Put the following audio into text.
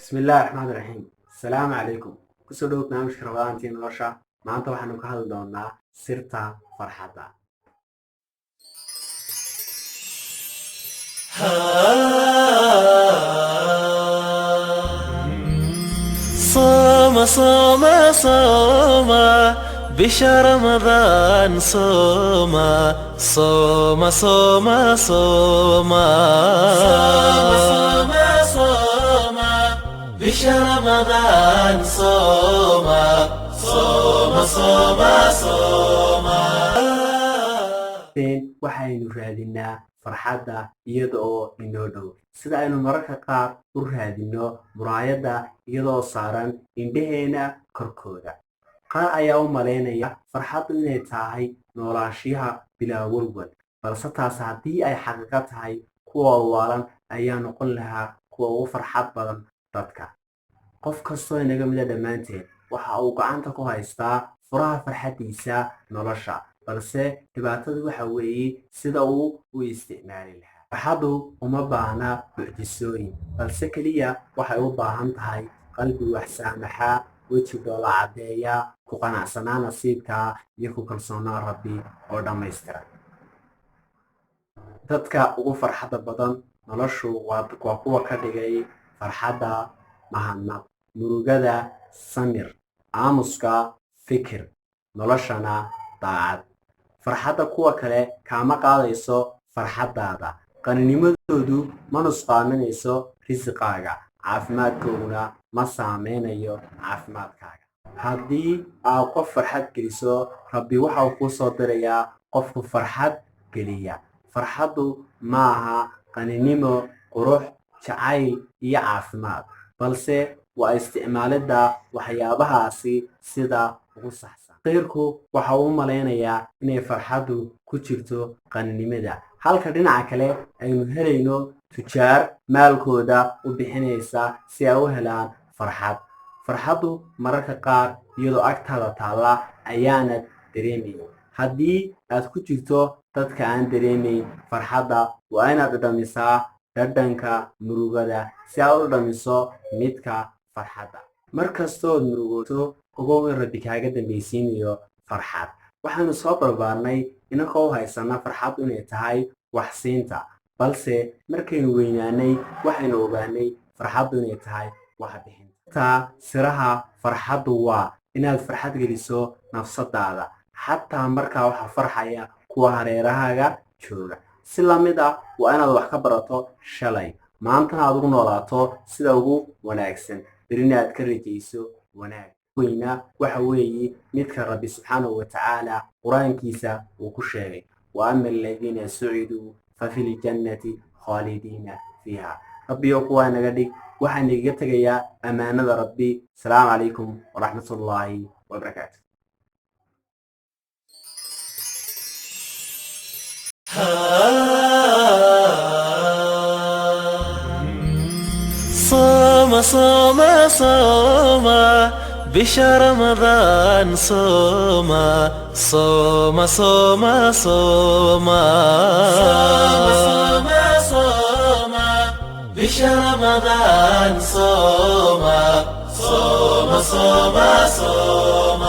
بسم الله الرحمن الرحيم السلام عليكم كسودو برنامج رمضان تي نوشا maanta waxaanu ka hadli doonaa sirta farxadda صوم صوم صوم بشهر رمضان صوم صوم صوم صوم صوم صوم بشهر رمضان صوم صوم صوم صوم waxaynu raadinaa farxadda iyada oo inoo dhow sida aynu mararka qaar u raadino muraayadda iyadoo saaran indhaheena korkooda qaar ayaa u malaynaya farxaddu inay tahay noolaanshiyaha bilaa walwal balse taas haddii ay xaqiiqo tahay kuwa waalan ayaa noqon lahaa kuwa ugu farxad badan dadka qof kastoo inaga mida dhammaanteed waxa uu gacanta ku haystaa furaha farxaddiisa nolosha balse dhibaatadu waxa weeye sida uu u isticmaali lahaa farxaddu uma baahna mucjisooyin balse keliya waxay u baahan tahay qalbi wax saamaxa weji dhoola caddeeya ku qanacsanaa nasiibka iyo ku kalsoonaa rabbi oo dhammaystiran dadka ugu farxadda badan noloshu waa kuwa ka dhigay farxadda mahadnaq murugada samir aamuska fikir noloshana daacad farxadda kuwa kale kaama qaadayso farxaddaada qaninimadoodu ma nusqaaminayso risiqaaga caafimaadkooduna ma saameynayo caafimaadkaaga haddii aad qof farxad geliso rabbi waxa uu kuu soo dirayaa qofku farxad geliya farxaddu ma aha qaninimo qurux jacayl iyo caafimaad balse waa isticmaalidda waxyaabahaasi sida ugu saxsan qeyrku waxa uu malaynayaa inay farxaddu ku jirto qaninimada halka dhinaca kale aynu helayno tujaar maalkooda u bixinaysa si ay u helaan farxaddu mararka qaar iyadoo agtaada taalla ayaanad dareemayn haddii aad ku jirto dadka aan dareemayn farxadda waa inaad dhadhamisaa dhadhanka murugada si aad u dhadhamiso midka farxadda markastood murugooto ogow in rabbi kaaga dambaysiinayo farxad waxaanu soo barbaarnay inagoo u haysana farxaddu inay tahay wax siinta balse markaynu weynaanay waxaynu ogaanay farxaddu inay tahay wax bixinta siraha farxaddu waa inaad farxad geliso nafsadaada xataa markaa waxa farxaya kuwa hareerahaaga jooga si lamid ah waa inaad wax ka barato shalay maantana aad ugu noolaato sida ugu wanaagsan berina aad ka rajayso wanaag weyna waxa weeye midka rabbi subxaanahu watacaala qur-aankiisa uu ku sheegay wa ama aladiina suciduu fa fi ljannati khaalidiina fiiha rabbiyo kuwaa naga dhig waxaa nagaga tegayaa ammaanada rabbi asalaamu calaykum waraxmatullaahi wabarakaatu صوم صوم صوم بشهر رمضان صوم صوم صوم صوم صوم صوم بشهر رمضان صوم صوم صوم صوم